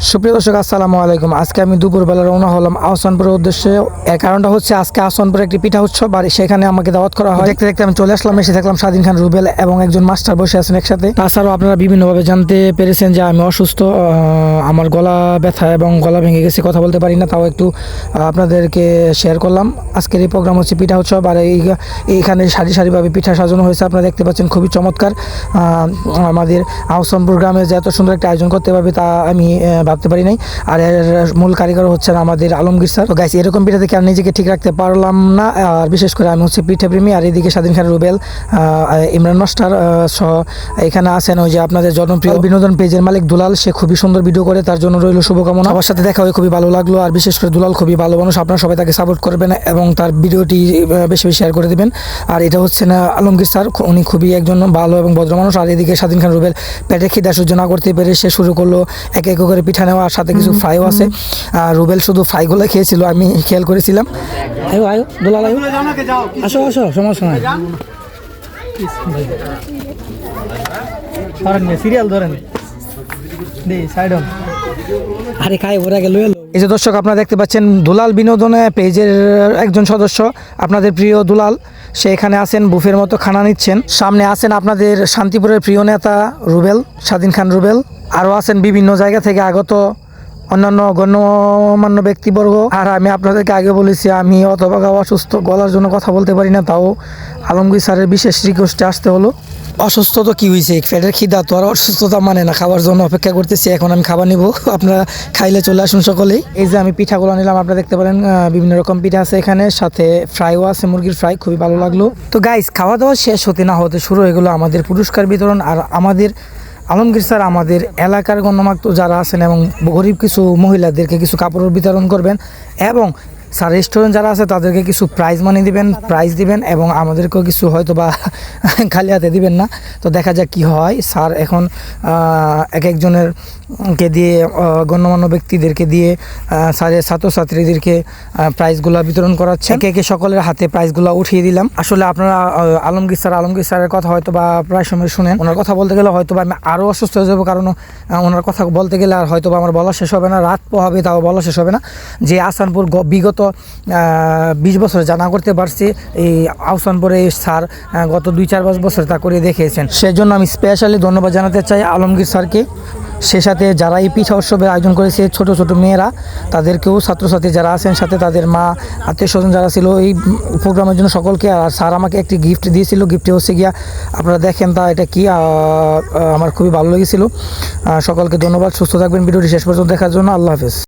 সুপ্রিয় দর্শক আসসালামু আলাইকুম। আজকে আমি দুপুরবেলা রওনা হলাম আহসানপুরের উদ্দেশ্যে। এর কারণটা হচ্ছে আজকে আহসানপুরে একটি পিঠা উৎসব আর সেখানে আমাকে দাওয়াত করা হয়। দেখতে দেখতে আমি চলে আসলাম, এসে দেখলাম স্বাধীন খান রুবেল এবং একজন মাস্টার বসে আছেন একসাথে। তাছাড়াও আপনারা বিভিন্নভাবে জানতে পেরেছেন যে আমি অসুস্থ, আমার গলা ব্যথা এবং গলা ভেঙে গেছে, কথা বলতে পারি না। তাও একটু আপনাদেরকে শেয়ার করলাম। আজকের এই প্রোগ্রাম হচ্ছে পিঠা উৎসব আর এইখানে সারি সারিভাবে পিঠা সাজানো হয়েছে, আপনারা দেখতে পাচ্ছেন, খুবই চমৎকার। আমাদের আহসানপুর গ্রামে যে এত সুন্দর একটা আয়োজন করতে পারবে তা আমি ভাবতে পারি নাই। আর এর মূল কারিগর হচ্ছেন আমাদের আলমগীর স্যার। তো গাইস, এরকম পিঠা দেখে আর নিজেকে ঠিক রাখতে পারলাম না। আর বিশেষ করে আমি হচ্ছে পিঠা প্রেমী। আর এদিকে স্বাধীন খান রুবেল, ইমরান মাস্টার সহ এখানে আছেন ওই যে আপনাদের জনপ্রিয় বিনোদন পেজের মালিক দুলাল। সে খুবই সুন্দর ভিডিও করে, তার জন্য রইল শুভকামনা। আমার সাথে দেখা হয়ে খুবই ভালো লাগলো। আর বিশেষ করে দুলাল খুবই ভালো মানুষ, আপনারা সবাই তাকে সাপোর্ট করবেন এবং তার ভিডিওটি বেশি বেশি শেয়ার করে দেবেন। আর এটা হচ্ছে না আলমগীর স্যার, উনি খুবই একজন ভালো এবং ভদ্র মানুষ। আর এদিকে স্বাধীন খান রুবেল পেটে খিদা সহ্য না করতে পেরে সে শুরু করলো এক এক করে পিঠা নেওয়া, আর সাথে কিছু ফ্রাইও আছে। আর রুবেল শুধু ফ্রাইগুলো খেয়েছিল, আমি খেয়াল করেছিলাম। আয়ো আয়ো দুলাল, আয়ো, আসো আসো, সমস্যা নাই। সিরিয়াল ধরেন, আরে খাই ওরা গেল। এই যে দর্শক, আপনারা দেখতে পাচ্ছেন দুলাল বিনোদন পেজের একজন সদস্য, আপনাদের প্রিয় দুলাল। সে এখানে আছেন, বুফের মতো খানা নিচ্ছেন। সামনে আছেন আপনাদের শান্তিপুরের প্রিয় নেতা রুবেল, স্বাধীন খান রুবেল। আরও আছেন বিভিন্ন জায়গা থেকে আগত অন্যান্য গণ্যমান্য ব্যক্তিবর্গ। আর আমি আপনাদেরকে আগে বলেছি আমি অতভাগা অসুস্থ, গলার জন্য কথা বলতে পারি না। তাও আলমগীর স্যারের বিশেষ রিকোয়েস্টে আসতে হলো। অসুস্থ তো কী হয়েছে, পেটের খিদা তো আর অসুস্থতা মানে না। খাবার জন্য অপেক্ষা করতেছি, এখন আমি খাবার নিব, আপনারা খাইলে চলে আসুন সকলেই। এই যে আমি পিঠাগুলো নিলাম, আপনারা দেখতে পারেন বিভিন্ন রকম পিঠা আছে এখানে, সাথে ফ্রাইও আছে, মুরগির ফ্রাই, খুবই ভালো লাগলো। তো গাইস, খাওয়া দাওয়া শেষ হতে না হতে শুরু হয়ে গেলো আমাদের পুরস্কার বিতরণ। আর আমাদের আলমগীর স্যার আমাদের এলাকার গণ্যমান্য যারা আছেন এবং গরিব কিছু মহিলাদেরকে কিছু কাপড় বিতরণ করবেন, এবং স্যার রেস্টুরেন্ট যারা আছে তাদেরকে কিছু প্রাইজ মানি দিবেন, প্রাইজ দিবেন, এবং আমাদেরকেও কিছু হয়তো বা খালি হাতে দিবেন না। তো দেখা যাক কি হয়। স্যার এখন এক একজনের কে দিয়ে, গণ্যমান্য ব্যক্তিদেরকে দিয়ে স্যারের ছাত্রছাত্রীদেরকে প্রাইজগুলো বিতরণ করাচ্ছে। একে একে সকলের হাতে প্রাইজগুলো উঠিয়ে দিলাম। আসলে আপনারা আলমগীর স্যারের কথা হয়তো বা প্রায় সময় শুনেন। ওনার কথা বলতে গেলে হয়তো বা আমি আরও অসুস্থ হয়ে যাবো, কারণ ওনার কথা বলতে গেলে আর হয়তো বা আমার বলা শেষ হবে না, রাত পোহাবে তাও বলা শেষ হবে না। যে আহসানপুর বিগত 20 বছর জানা করতে পারছি, এই আহসানপুরে স্যার গত 2-4 বছর তা করে দেখিয়েছেন। সেজন্য আমি স্পেশালি ধন্যবাদ জানাতে চাই আলমগীর স্যারকে। সে সাথে যারা এই পিঠা উৎসবের আয়োজন করেছে, ছোট ছোট মেয়েরা, তাদেরকেও, ছাত্রছাত্রী যারা আছেন, সাথে তাদের মা, আত্মীয় স্বজন যারা ছিল এই প্রোগ্রামের জন্য সকলকে। আর স্যার আমাকে একটি গিফট দিয়েছিল, গিফটে হচ্ছে গিয়া, আপনারা দেখেন তা এটা কি, আমার খুবই ভালো লেগেছিল। সকলকে ধন্যবাদ, সুস্থ থাকবেন, ভিডিওটি শেষ পর্যন্ত দেখার জন্য। আল্লাহ হাফেজ।